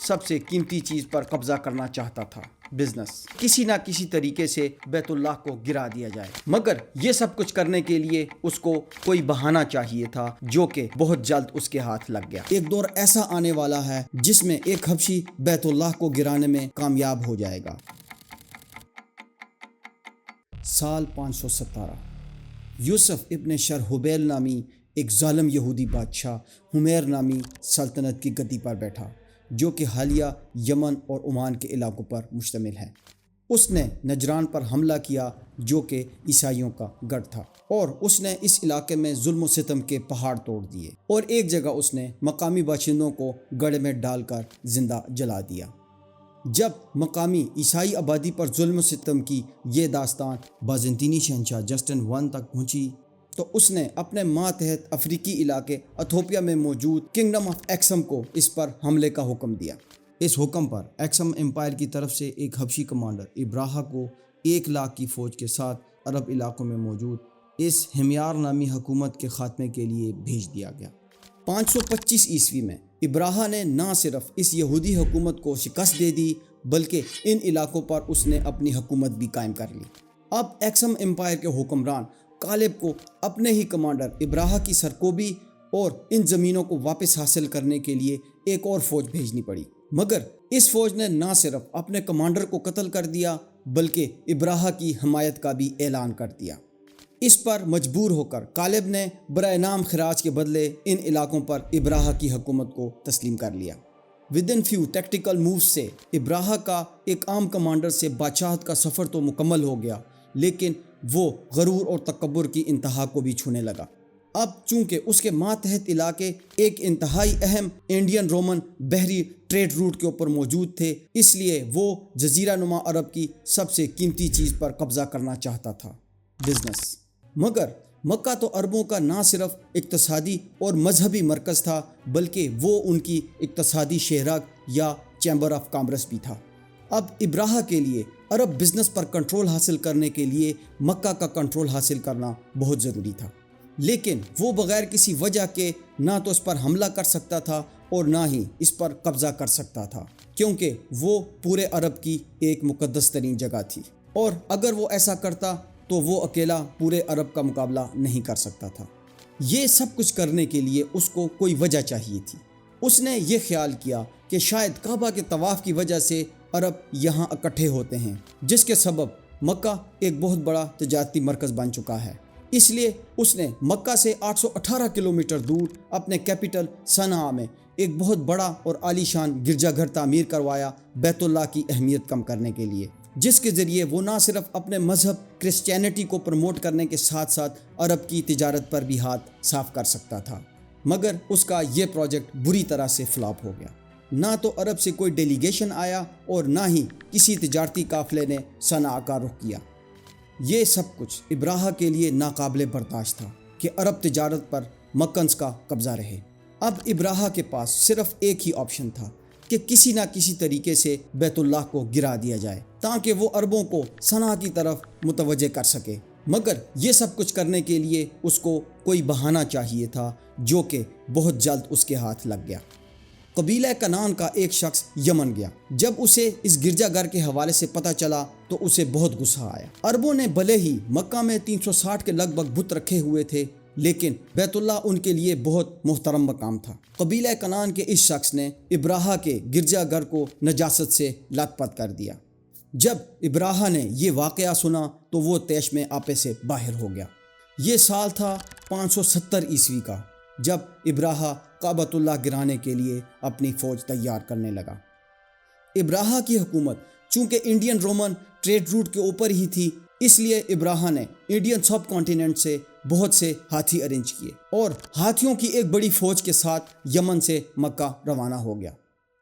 سب سے قیمتی چیز پر قبضہ کرنا چاہتا تھا، بزنس۔ کسی نہ کسی طریقے سے بیت اللہ کو گرا دیا جائے، مگر یہ سب کچھ کرنے کے لیے اس کو کوئی بہانہ چاہیے تھا جو کہ بہت جلد اس کے ہاتھ لگ گیا۔ ایک دور ایسا آنے والا ہے جس میں ایک حبشی بیت اللہ کو گرانے میں کامیاب ہو جائے گا۔ سال 517 یوسف ابن شرحبیل نامی ایک ظالم یہودی بادشاہ حمیر نامی سلطنت کی گدی پر بیٹھا، جو کہ حالیہ یمن اور عمان کے علاقوں پر مشتمل ہے۔ اس نے نجران پر حملہ کیا جو کہ عیسائیوں کا گڑھ تھا، اور اس نے اس علاقے میں ظلم و ستم کے پہاڑ توڑ دیے، اور ایک جگہ اس نے مقامی باشندوں کو گڑھے میں ڈال کر زندہ جلا دیا۔ جب مقامی عیسائی آبادی پر ظلم و ستم کی یہ داستان بازنطینی شہنشاہ جسٹن ون تک پہنچی تو اس نے اپنے ماتحت افریقی علاقے ایتھوپیا میں موجود کنگڈم آف ایکسم کو اس پر حملے کا حکم دیا۔ اس حکم پر ایکسم امپائر کی طرف سے ایک حبشی کمانڈر ابراہا کو 1,00,000 کی فوج کے ساتھ عرب علاقوں میں موجود اس ہمیار نامی حکومت کے خاتمے کے لیے بھیج دیا گیا۔ 525 عیسوی میں ابراہا نے نہ صرف اس یہودی حکومت کو شکست دے دی بلکہ ان علاقوں پر اس نے اپنی حکومت بھی قائم کر لی۔ اب ایکسم امپائر کے حکمران کالب کو اپنے ہی کمانڈر ابراہا کی سرکوبی اور ان زمینوں کو واپس حاصل کرنے کے لیے ایک اور فوج بھیجنی پڑی، مگر اس فوج نے نہ صرف اپنے کمانڈر کو قتل کر دیا بلکہ ابراہا کی حمایت کا بھی اعلان کر دیا۔ اس پر مجبور ہو کر کالب نے برائے نام خراج کے بدلے ان علاقوں پر ابراہا کی حکومت کو تسلیم کر لیا۔ ودن فیو ٹیکٹیکل مووز سے ابراہا کا ایک عام کمانڈر سے بادشاہت کا سفر تو مکمل ہو گیا، لیکن وہ غرور اور تکبر کی انتہا کو بھی چھونے لگا۔ اب چونکہ اس کے ماتحت علاقے ایک انتہائی اہم انڈین رومن بحری ٹریڈ روٹ کے اوپر موجود تھے، اس لیے وہ جزیرہ نما عرب کی سب سے قیمتی چیز پر قبضہ کرنا چاہتا تھا، بزنس۔ مگر مکہ تو عربوں کا نہ صرف اقتصادی اور مذہبی مرکز تھا بلکہ وہ ان کی اقتصادی شہرک یا چیمبر آف کامرس بھی تھا۔ اب ابراہا کے لیے عرب بزنس پر کنٹرول حاصل کرنے کے لیے مکہ کا کنٹرول حاصل کرنا بہت ضروری تھا، لیکن وہ بغیر کسی وجہ کے نہ تو اس پر حملہ کر سکتا تھا اور نہ ہی اس پر قبضہ کر سکتا تھا، کیونکہ وہ پورے عرب کی ایک مقدس ترین جگہ تھی، اور اگر وہ ایسا کرتا تو وہ اکیلا پورے عرب کا مقابلہ نہیں کر سکتا تھا۔ یہ سب کچھ کرنے کے لیے اس کو کوئی وجہ چاہیے تھی۔ اس نے یہ خیال کیا کہ شاید کعبہ کے طواف کی وجہ سے عرب یہاں اکٹھے ہوتے ہیں، جس کے سبب مکہ ایک بہت بڑا تجارتی مرکز بن چکا ہے۔ اس لیے اس نے مکہ سے 818 کلومیٹر دور اپنے کیپٹل صنعاء میں ایک بہت بڑا اور عالی شان گرجا گھر تعمیر کروایا بیت اللہ کی اہمیت کم کرنے کے لیے، جس کے ذریعے وہ نہ صرف اپنے مذہب کرسچینٹی کو پروموٹ کرنے کے ساتھ ساتھ عرب کی تجارت پر بھی ہاتھ صاف کر سکتا تھا، مگر اس کا یہ پروجیکٹ بری طرح سے فلاپ ہو گیا۔ نہ تو عرب سے کوئی ڈیلیگیشن آیا اور نہ ہی کسی تجارتی قافلے نے صنعاء کا رخ کیا۔ یہ سب کچھ ابراہا کے لیے ناقابل برداشت تھا کہ عرب تجارت پر مکنز کا قبضہ رہے۔ اب ابراہا کے پاس صرف ایک ہی آپشن تھا کہ کسی نہ کسی طریقے سے بیت اللہ کو گرا دیا جائے تاکہ وہ عربوں کو صنعاء کی طرف متوجہ کر سکے، مگر یہ سب کچھ کرنے کے لیے اس کو کوئی بہانہ چاہیے تھا جو کہ بہت جلد اس کے ہاتھ لگ گیا۔ قبیلہ کنعان کا ایک شخص یمن گیا۔ جب اسے اس گرجا گھر کے حوالے سے پتہ چلا تو اسے بہت غصہ آیا۔ عربوں نے بھلے ہی مکہ میں 360 کے لگ بھگ بت رکھے ہوئے تھے، لیکن بیت اللہ ان کے لیے بہت محترم مقام تھا۔ قبیلہ کنعان کے اس شخص نے ابراہا کے گرجا گھر کو نجاست سے لت پت کر دیا۔ جب ابراہا نے یہ واقعہ سنا تو وہ طیش میں آپے سے باہر ہو گیا۔ یہ سال تھا 570 عیسوی کا، جب ابراہا کعبۃ اللہ گرانے کے لیے اپنی فوج تیار کرنے لگا۔ ابراہا کی حکومت چونکہ انڈین رومن ٹریڈ روٹ کے اوپر ہی تھی، اس لیے ابراہا نے انڈین سب کانٹیننٹ سے بہت سے ہاتھی ارینج کیے اور ہاتھیوں کی ایک بڑی فوج کے ساتھ یمن سے مکہ روانہ ہو گیا۔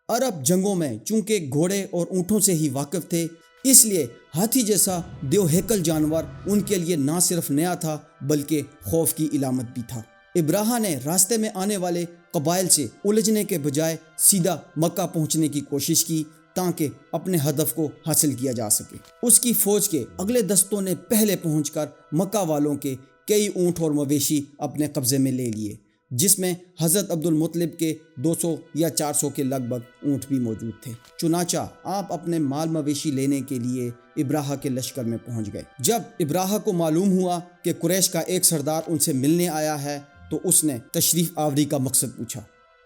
عرب جنگوں میں چونکہ گھوڑے اور اونٹوں سے ہی واقف تھے، اس لیے ہاتھی جیسا دیو ہیکل جانور ان کے لیے نہ صرف نیا تھا بلکہ خوف کی علامت بھی تھا۔ ابراہا نے راستے میں آنے والے قبائل سے الجھنے کے بجائے سیدھا مکہ پہنچنے کی کوشش کی تاکہ اپنے ہدف کو حاصل کیا جا سکے۔ اس کی فوج کے اگلے دستوں نے پہلے پہنچ کر مکہ والوں کے کئی اونٹ اور مویشی اپنے قبضے میں لے لیے، جس میں حضرت عبد المطلب کے 200 یا 400 کے لگ بھگ اونٹ بھی موجود تھے۔ چنانچہ آپ اپنے مال مویشی لینے کے لیے ابراہہ کے لشکر میں پہنچ گئے۔ جب ابراہہ کو معلوم ہوا کہ قریش کا ایک سردار ان سے ملنے آیا ہے تو اس نے تشریف آوری کا مقصد پوچھا۔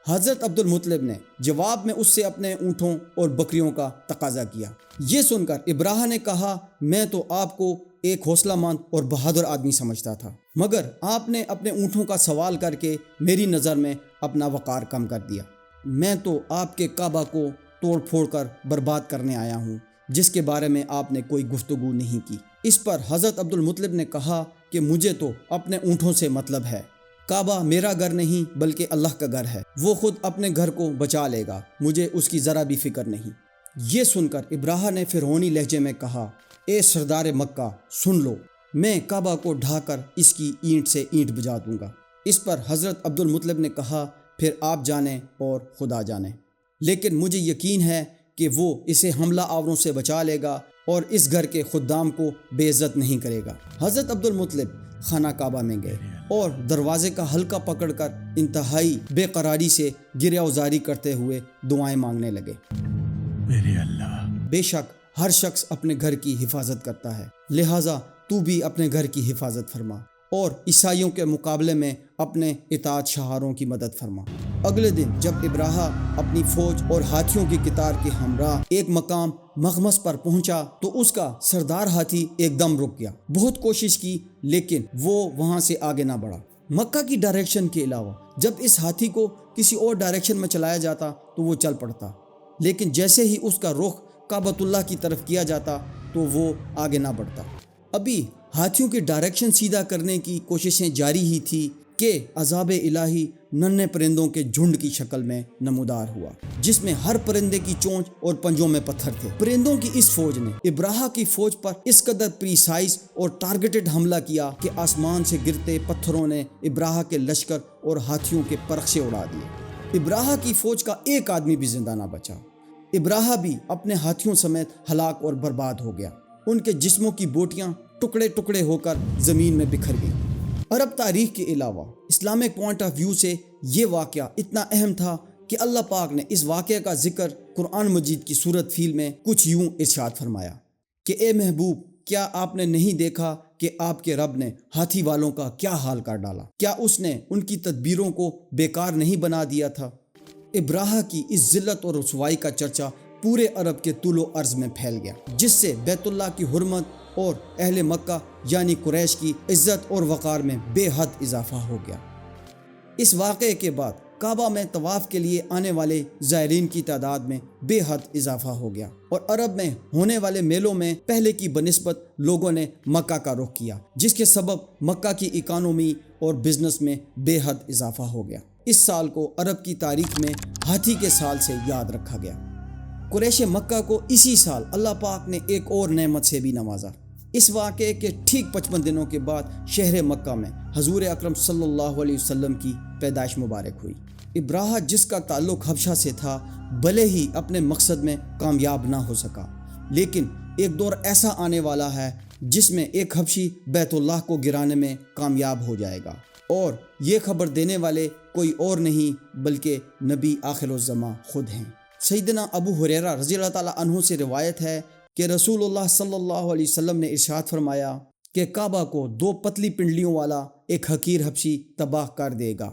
حضرت عبد المطلب نے جواب میں اس سے اپنے اونٹوں اور بکریوں کا تقاضا کیا۔ یہ سن کر ابراہہ نے کہا، میں تو آپ کو ایک حوصلہ مند اور بہادر آدمی سمجھتا تھا، مگر آپ نے اپنے اونٹوں کا سوال کر کے میری نظر میں اپنا وقار کم کر دیا۔ میں تو آپ کے کعبہ کو توڑ پھوڑ کر برباد کرنے آیا ہوں، جس کے بارے میں آپ نے کوئی گفتگو نہیں کی۔ اس پر حضرت عبد المطلب نے کہا کہ مجھے تو اپنے اونٹوں سے مطلب ہے، کعبہ میرا گھر نہیں بلکہ اللہ کا گھر ہے، وہ خود اپنے گھر کو بچا لے گا، مجھے اس کی ذرا بھی فکر نہیں۔ یہ سن کر ابراہہ نے فرعونی لہجے میں کہا، اے سردار مکہ سن لو، میں کعبہ کو ڈھا کر اس کی اینٹ سے اینٹ بجا دوں گا۔ اس پر حضرت عبد المطلب نے کہا، پھر آپ جانیں اور خدا جانے، لیکن مجھے یقین ہے کہ وہ اسے حملہ آوروں سے بچا لے گا اور اس گھر کے خدام کو بے عزت نہیں کرے گا۔ حضرت عبد المطلب خانہ کعبہ میں گئے اور دروازے کا حلقہ پکڑ کر انتہائی بے قراری سے گریہ وزاری کرتے ہوئے دعائیں مانگنے لگے۔ میرے اللہ، بے شک ہر شخص اپنے گھر کی حفاظت کرتا ہے، لہٰذا تو بھی اپنے گھر کی حفاظت فرما اور عیسائیوں کے مقابلے میں اپنے اطاعت شہاروں کی مدد فرما۔ اگلے دن جب ابراہہ اپنی فوج اور ہاتھیوں کی قطار کے ہمراہ ایک مقام مغمس پر پہنچا تو اس کا سردار ہاتھی ایک دم رک گیا۔ بہت کوشش کی لیکن وہ وہاں سے آگے نہ بڑھا۔ مکہ کی ڈائریکشن کے علاوہ جب اس ہاتھی کو کسی اور ڈائریکشن میں چلایا جاتا تو وہ چل پڑتا، لیکن جیسے ہی اس کا رخ کعبۃ اللہ کی طرف کیا جاتا تو وہ آگے نہ بڑھتا۔ ابھی ہاتھیوں کی ڈائریکشن سیدھا کرنے کی کوششیں جاری ہی تھی کہ عذاب الہی ننھے پرندوں کے جھنڈ کی شکل میں نمودار ہوا، جس میں ہر پرندے کی چونچ اور پنجوں میں پتھر تھے۔ پرندوں کی اس فوج نے ابراہہ کی فوج پر اس قدر پریسائز اور ٹارگیٹڈ حملہ کیا کہ آسمان سے گرتے پتھروں نے ابراہہ کے لشکر اور ہاتھیوں کے پرخشے اڑا دیے۔ ابراہہ کی فوج کا ایک آدمی بھی زندہ نہ بچا۔ ابراہہ بھی اپنے ہاتھیوں سمیت ہلاک اور برباد ہو گیا۔ ان کے جسموں کی بوٹیاں ٹکڑے ٹکڑے ہو کر زمین میں بکھر گئیں۔ عرب تاریخ کے علاوہ اسلامک پوائنٹ آف ویو سے یہ واقعہ اتنا اہم تھا کہ اللہ پاک نے اس واقعے کا ذکر قرآن مجید کی سورۃ فیل میں کچھ یوں ارشاد فرمایا کہ اے محبوب، کیا آپ نے نہیں دیکھا کہ آپ کے رب نے ہاتھی والوں کا کیا حال کر ڈالا؟ کیا اس نے ان کی تدبیروں کو بیکار نہیں بنا دیا تھا؟ ابراہہ کی اس ذلت اور رسوائی کا چرچا پورے عرب کے طول و عرض میں پھیل گیا، جس سے بیت اللہ کی حرمت اور اہل مکہ یعنی قریش کی عزت اور وقار میں بے حد اضافہ ہو گیا۔ اس واقعے کے بعد کعبہ میں طواف کے لیے آنے والے زائرین کی تعداد میں بے حد اضافہ ہو گیا اور عرب میں ہونے والے میلوں میں پہلے کی بنسبت لوگوں نے مکہ کا رخ کیا، جس کے سبب مکہ کی اکانومی اور بزنس میں بے حد اضافہ ہو گیا۔ اس سال کو عرب کی تاریخ میں ہاتھی کے سال سے یاد رکھا گیا۔ قریش مکہ کو اسی سال اللہ پاک نے ایک اور نعمت سے بھی نوازا۔ اس واقعے کے ٹھیک 55 دنوں کے بعد شہر مکہ میں حضور اکرم صلی اللہ علیہ وسلم کی پیدائش مبارک ہوئی۔ ابراہہ جس کا تعلق حبشہ سے تھا بھلے ہی اپنے مقصد میں کامیاب نہ ہو سکا، لیکن ایک دور ایسا آنے والا ہے جس میں ایک حبشی بیت اللہ کو گرانے میں کامیاب ہو جائے گا، اور یہ خبر دینے والے کوئی اور نہیں بلکہ نبی آخر الزماں خود ہیں۔ سیدنا ابو ہریرہ رضی اللہ تعالیٰ عنہ سے روایت ہے کہ رسول اللہ صلی اللہ علیہ وسلم نے ارشاد فرمایا کہ کعبہ کو 2 پتلی پنڈلیوں والا ایک حقیر حبشی تباہ کر دے گا۔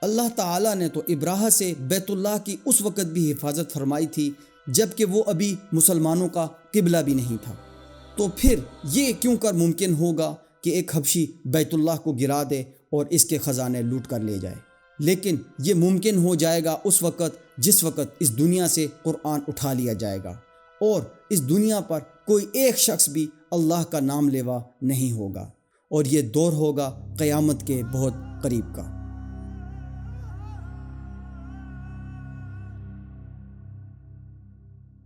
اللہ تعالیٰ نے تو ابراہہ سے بیت اللہ کی اس وقت بھی حفاظت فرمائی تھی جب کہ وہ ابھی مسلمانوں کا قبلہ بھی نہیں تھا، تو پھر یہ کیوں کر ممکن ہوگا کہ ایک حبشی بیت اللہ کو گرا دے اور اس کے خزانے لوٹ کر لے جائے؟ لیکن یہ ممکن ہو جائے گا اس وقت جس وقت اس دنیا سے قرآن اٹھا لیا جائے گا اور اس دنیا پر کوئی ایک شخص بھی اللہ کا نام لیوا نہیں ہوگا، اور یہ دور ہوگا قیامت کے بہت قریب کا۔